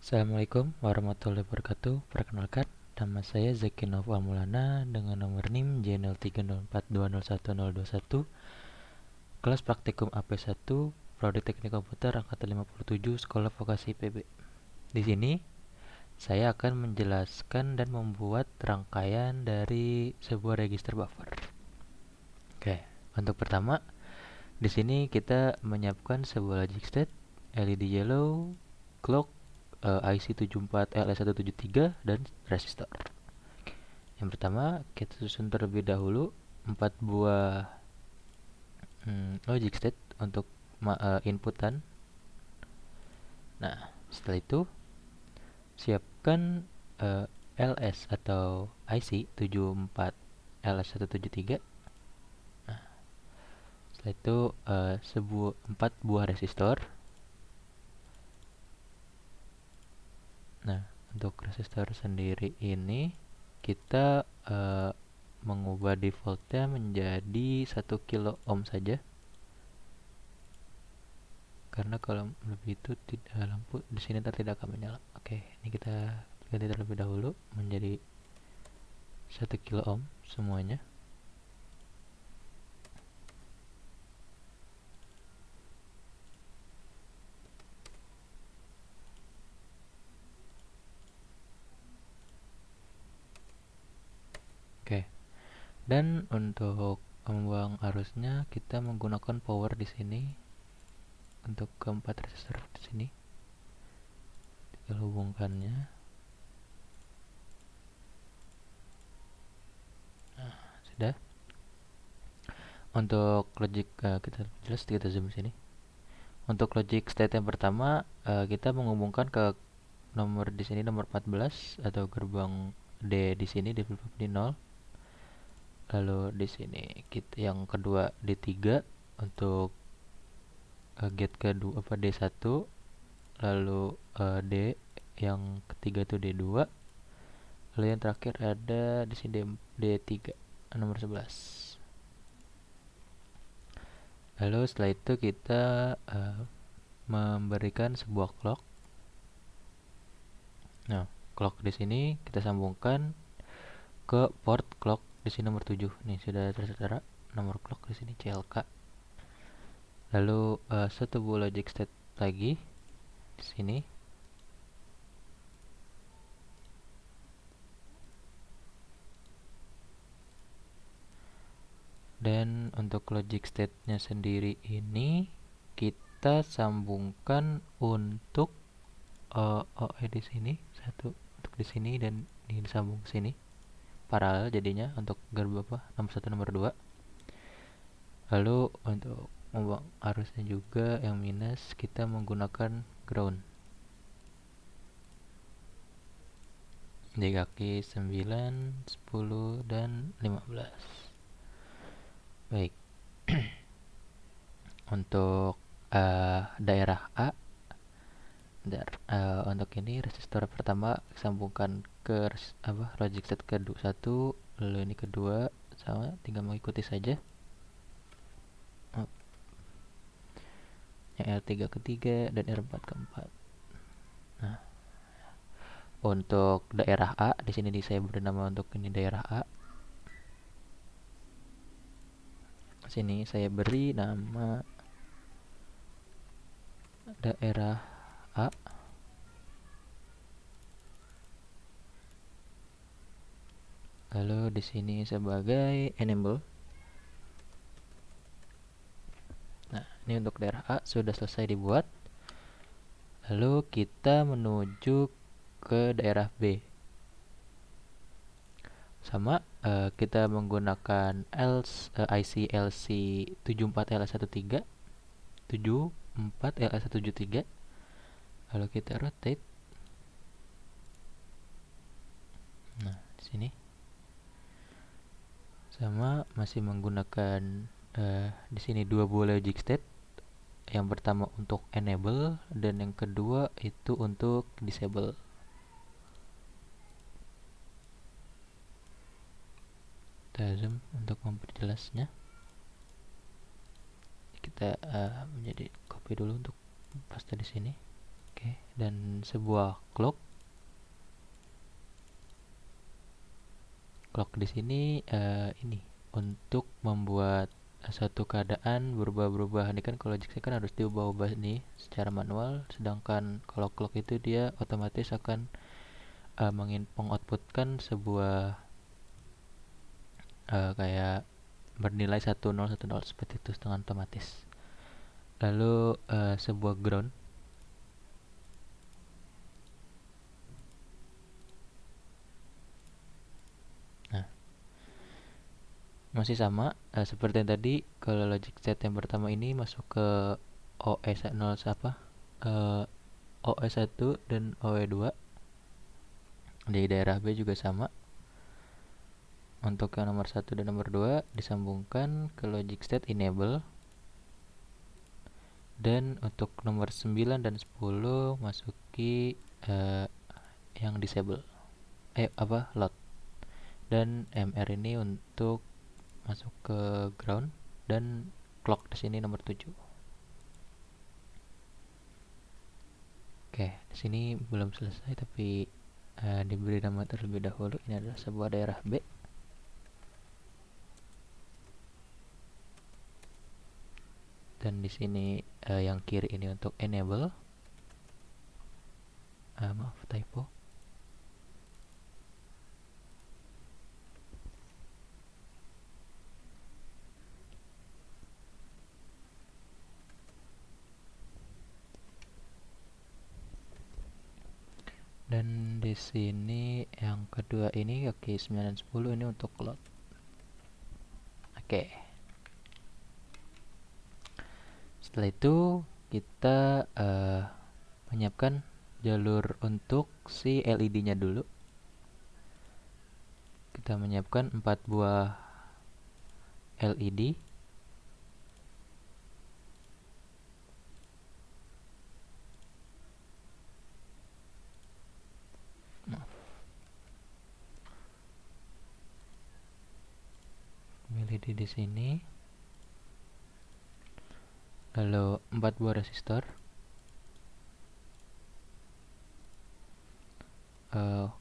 Assalamualaikum warahmatullahi wabarakatuh. Perkenalkan, nama saya Zaki Nova Maulana dengan nomor NIM J0304201021, kelas praktikum AP1, Prodi Teknik Komputer angkatan 57, Sekolah Vokasi PB. Di sini saya akan menjelaskan dan membuat rangkaian dari sebuah register buffer. Oke, untuk pertama, di sini kita menyiapkan sebuah logic state, LED yellow, clock, IC74LS173 dan resistor. Yang pertama, kita susun terlebih dahulu 4 buah logic state untuk inputan. Nah, setelah itu siapkan LS atau IC74LS173. Nah, setelah itu 4 buah resistor. Nah, untuk resistor sendiri ini kita mengubah defaultnya menjadi 1 kilo ohm saja, karena kalau lebih itu lampu di sini tidak akan menyala. Oke, ini kita ganti terlebih dahulu menjadi 1 kilo ohm semuanya. Oke. Dan untuk membuang arusnya kita menggunakan power di sini untuk keempat resistor di sini. Kita hubungkannya. Nah, sudah. Untuk logic kita zoom sini. Untuk logic state yang pertama, kita menghubungkan ke nomor di sini nomor 14 atau gerbang D di sini di flip di 0. Lalu di sini kita yang kedua D3 untuk gate kedua apa D1, lalu D yang ketiga itu D2, lalu yang terakhir ada di sini D3 nomor 11. Lalu setelah itu kita memberikan sebuah clock. Nah, clock di sini kita sambungkan ke port clock di sini nomor 7. Nih sudah tertera nomor clock di sini CLK. Lalu satu buah logic state lagi di sini. Dan untuk logic state-nya sendiri ini kita sambungkan untuk OE di sini satu untuk di sini dan ini disambung ke sini paralel jadinya untuk gerbang nomor 1 nomor 2. Lalu untuk membuang arusnya juga yang minus kita menggunakan ground di kaki 9, 10 dan 15. Baik. Untuk daerah A untuk ini resistor pertama sambungkan ke logic set kedua 1, lalu ini kedua sama, tinggal mengikuti saja. Yang R3 ketiga dan R4 keempat. Nah, untuk daerah A di sini saya beri nama untuk ini daerah A. Sini saya beri nama daerah A. Lalu di sini sebagai enable. Nah, ini untuk daerah A sudah selesai dibuat. Lalu kita menuju ke daerah B. Sama, kita menggunakan IC LC74LS13 74LS173. Lalu kita rotate. Nah, di sini sama masih menggunakan di sini dua buah logic state. Yang pertama untuk enable dan yang kedua itu untuk disable. Kita zoom untuk memperjelasnya. Kita menjadi copy dulu untuk paste di sini. Oke, dan sebuah clock. Clock di sini ini untuk membuat satu keadaan berubah-berubah. Ini kan kalau logic kan harus diubah-ubah nih secara manual, sedangkan kalau clock itu dia otomatis akan mengoutputkan sebuah kayak bernilai 1010 seperti itu dengan otomatis. Lalu sebuah ground. Nah, masih sama seperti yang tadi. Kalau logic set yang pertama ini masuk ke OS 0 apa? OS 1 dan OE 2. Di daerah B juga sama. Untuk yang nomor 1 dan nomor 2 disambungkan ke logic state enable. Dan untuk nomor 9 dan 10 masuki yang disable. Load. Dan MR ini untuk masuk ke ground dan clock di sini nomor 7. Oke, di sini belum selesai tapi diberi nama terlebih dahulu. Ini adalah sebuah daerah B. Dan di sini yang kiri ini untuk enable. Maaf typo. Dan di sini yang kedua ini oke 9 dan 10 ini untuk load. Oke. Setelah itu kita menyiapkan jalur untuk si LED-nya dulu. Kita menyiapkan 4 buah LED. LED di sini. Lalu 4 buah resistor.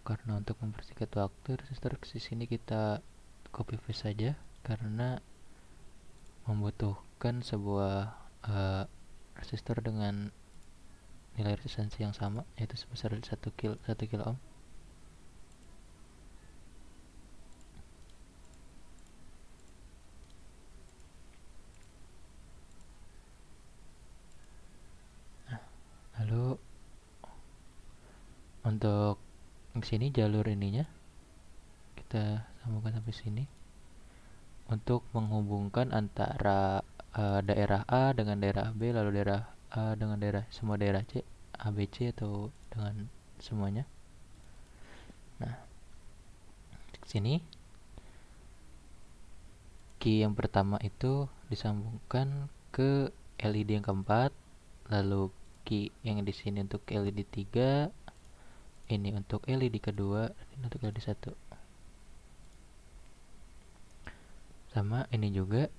Karena untuk mempersingkat waktu, resistor di sini kita copy paste saja karena membutuhkan sebuah resistor dengan nilai resistansi yang sama, yaitu sebesar 1 kilo ohm. Lalu untuk sini jalur ininya kita sambungkan sampai sini untuk menghubungkan antara daerah A dengan daerah B, lalu daerah A dengan semua daerah C, A, B, C atau dengan semuanya. Nah, sini key yang pertama itu disambungkan ke LED yang keempat, lalu key yang di sini untuk LED 3, ini untuk LED kedua, ini untuk LED 1. Sama ini juga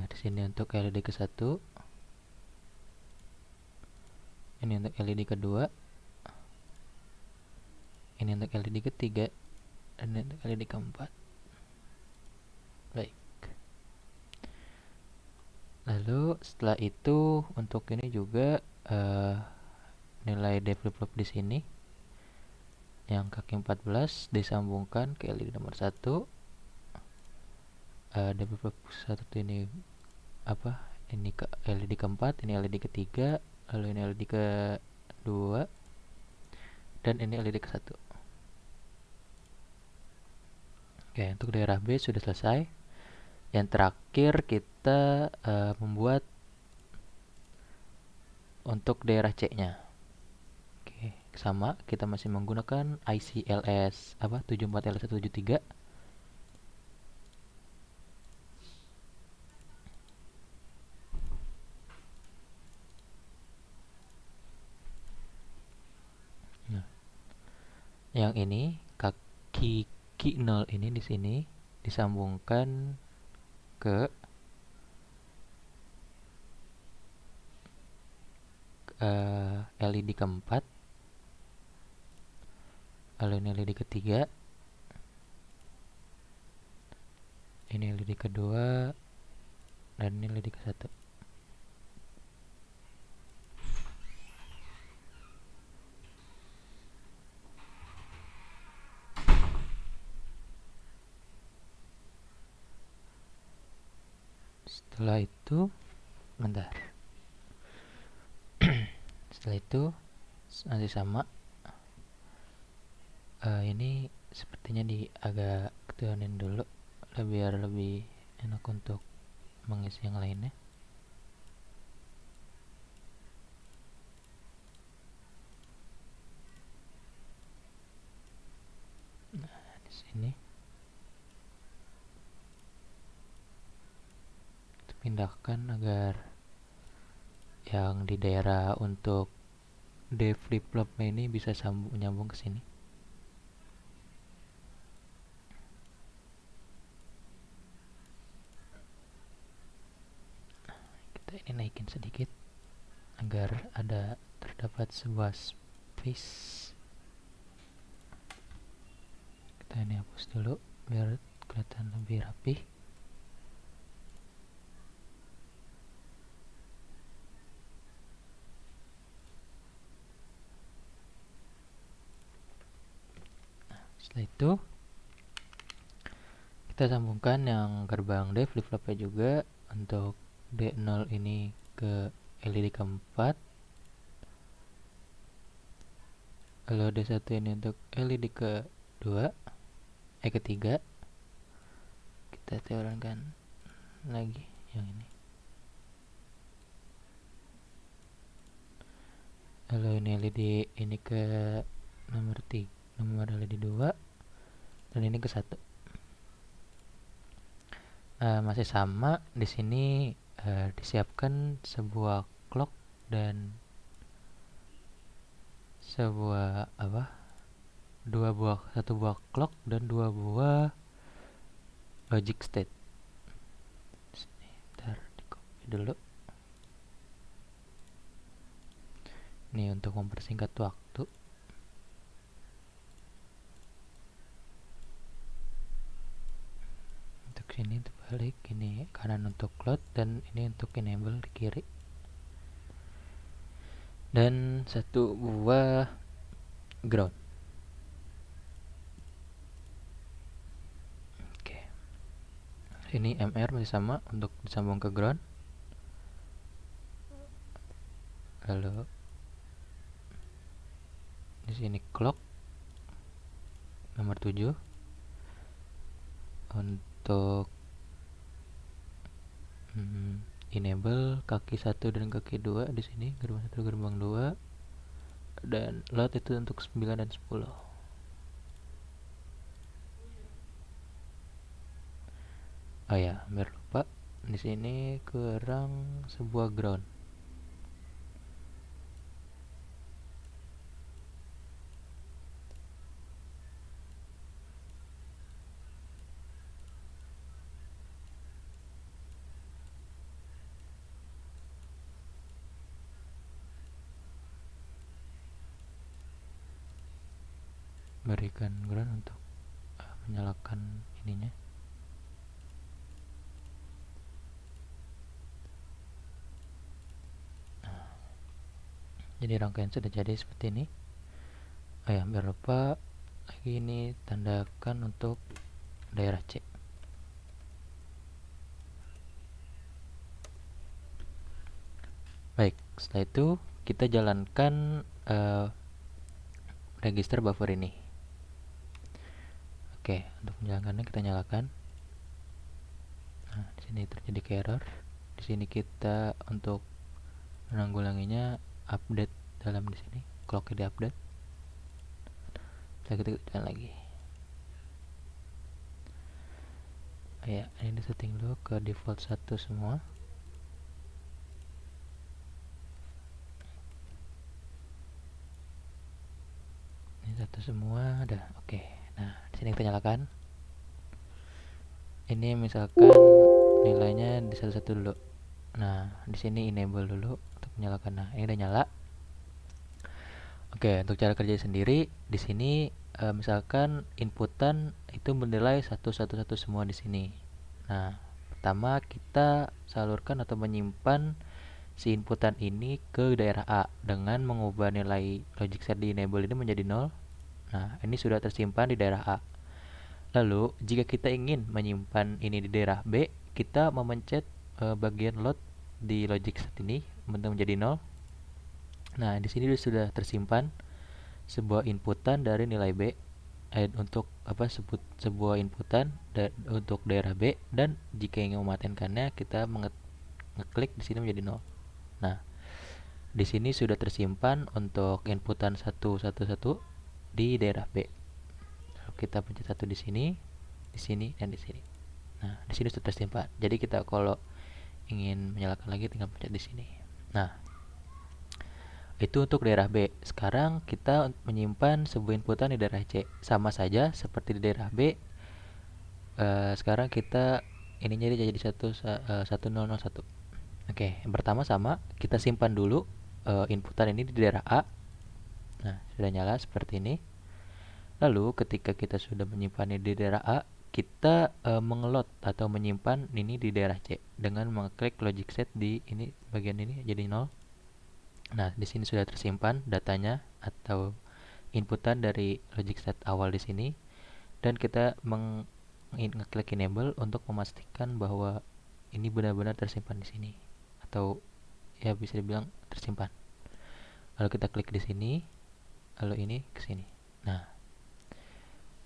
di sini untuk LED ke 1, ini untuk LED kedua, ini untuk LED ketiga, dan ini untuk LED keempat. Baik. Lalu setelah itu untuk ini juga nilai D flip-flop di sini yang kaki 14 disambungkan ke LED nomor 1. D flip-flop 1 ini apa? Ini ke LED keempat, ini LED ketiga, lalu ini LED kedua, dan ini LED ke 1. Oke, untuk daerah B sudah selesai. Yang terakhir kita membuat untuk daerah C-nya. Oke, sama kita masih menggunakan IC LS 74LS173. Nah, yang ini kaki 0 ini di sini disambungkan ke LED keempat, lalu ini LED ketiga, ini LED kedua, dan ini LED ke satu. Setelah itu bentar. Setelah itu masih sama. Ini sepertinya agak turunin dulu biar lebih enak untuk mengisi yang lainnya. Nah, di sini kita pindahkan agar yang di daerah untuk D flip flop ini bisa nyambung ke sini. Kita ini naikin sedikit agar terdapat sebuah space. Kita ini hapus dulu biar kelihatan lebih rapi. Setelah itu kita sambungkan yang gerbang D flip flopnya juga untuk D0 ini ke LED keempat, lalu D1 ini untuk LED ketiga. Kita turunkan lagi yang ini, lalu ini LED ini ke nomor LED 2, dan ini ke 1. Masih sama di sini, disiapkan sebuah clock dan satu buah clock dan 2 buah logic state. Sini, bentar, di copy dulu. Ini untuk mempersingkat waktu. Untuk sini terbalik, ini kanan untuk load dan ini untuk enable di kiri. Dan 1 buah ground. Oke. Ini MR masih sama untuk disambung ke ground. Lalu di sini clock nomor 7 untuk enable kaki 1 dan kaki 2 di sini, gerbang 1 gerbang 2, dan load itu untuk 9 dan 10. Oh ya, hampir lupa. Di sini kurang sebuah ground. Berikan ground untuk menyalakan ininya. Jadi rangkaian sudah jadi seperti ini. Oh ya, hampir lupa lagi, ini tandakan untuk daerah C. Baik, setelah itu kita jalankan register buffer ini. Oke, untuk menjalankannya kita nyalakan. Nah, di sini terjadi error. Di sini kita untuk menanggulanginya update dalam di sini, clocknya di update. Setelah kita jalan lagi. Ya, ini di setting dulu ke default 1 semua. Ini 1 semua, udah oke. Nah, di sini kita nyalakan. Ini misalkan nilainya di 1 dulu. Nah, di sini enable dulu untuk menyalakan. Nah, ini udah nyala. Oke, untuk cara kerja sendiri di sini misalkan inputan itu bernilai 111 semua di sini. Nah, pertama kita salurkan atau menyimpan si inputan ini ke daerah A dengan mengubah nilai logic set di enable ini menjadi 0. Nah, ini sudah tersimpan di daerah A. Lalu, jika kita ingin menyimpan ini di daerah B, kita memencet bagian load di logic set ini menjadi 0. Nah, di sini sudah tersimpan sebuah inputan dari nilai B untuk sebuah inputan untuk daerah B, dan jika ingin mematenkannya kita ngeklik di sini menjadi 0. Nah, di sini sudah tersimpan untuk inputan 111 di daerah B. Lalu kita pencet 1 di sini dan di sini. Nah, di sini sudah tersimpan. Jadi kita kalau ingin menyalakan lagi tinggal pencet di sini. Nah, itu untuk daerah B. Sekarang kita menyimpan sebuah inputan di daerah C. Sama saja seperti di daerah B. Sekarang kita ininya jadi 1001. Oke, yang pertama sama, kita simpan dulu inputan ini di daerah A. Nah, sudah nyala seperti ini. Lalu ketika kita sudah menyimpannya di daerah A, kita mengelot atau menyimpan ini di daerah C dengan mengklik logic set di ini bagian ini jadi 0. Nah, di sini sudah tersimpan datanya atau inputan dari logic set awal di sini, dan kita ngeklik enable untuk memastikan bahwa ini benar-benar tersimpan di sini atau ya bisa dibilang tersimpan. Lalu kita klik di sini, lalu ini ke sini. Nah,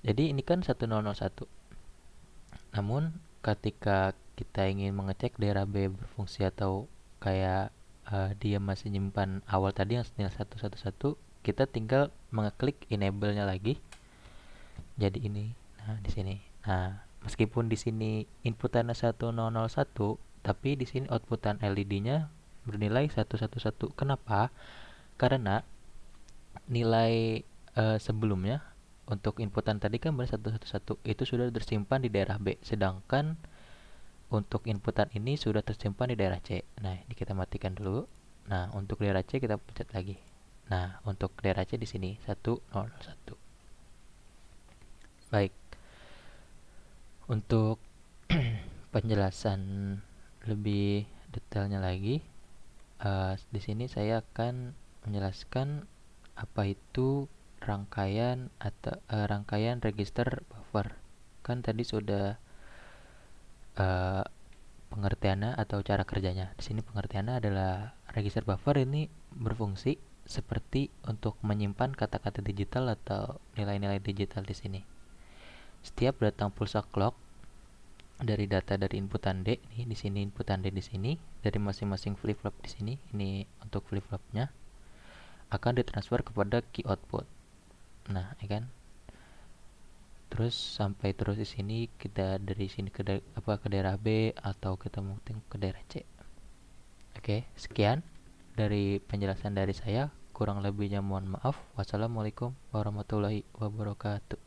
jadi ini kan 1001. Namun ketika kita ingin mengecek daerah B berfungsi atau kayak dia masih nyimpan awal tadi yang nilai 111, kita tinggal mengeklik enable-nya lagi. Jadi ini. Nah, di sini. Nah, meskipun di sini inputannya 1001, tapi di sini outputan LED-nya bernilai 111. Kenapa? Karena nilai sebelumnya untuk inputan tadi kan benar 111 itu sudah tersimpan di daerah B, sedangkan untuk inputan ini sudah tersimpan di daerah C. Nah, ini kita matikan dulu. Nah, untuk daerah C kita pencet lagi. Nah, untuk daerah C di sini 1001. Baik. Untuk penjelasan lebih detailnya lagi, di sini saya akan menjelaskan apa itu rangkaian atau rangkaian register buffer. Kan tadi sudah uh, pengertiannya atau cara kerjanya. Di sini pengertiannya adalah register buffer ini berfungsi seperti untuk menyimpan kata-kata digital atau nilai-nilai digital di sini. Setiap datang pulsa clock dari data dari inputan D, nih di sini inputan D di sini, dari masing-masing flip-flop di sini, ini untuk flip-flopnya akan ditransfer kepada key output. Nah, ya kan? Terus sampai terus di sini kita dari sini ke daerah B atau kita mungkin ke daerah C. Oke, sekian dari penjelasan dari saya. Kurang lebihnya mohon maaf. Wassalamualaikum warahmatullahi wabarakatuh.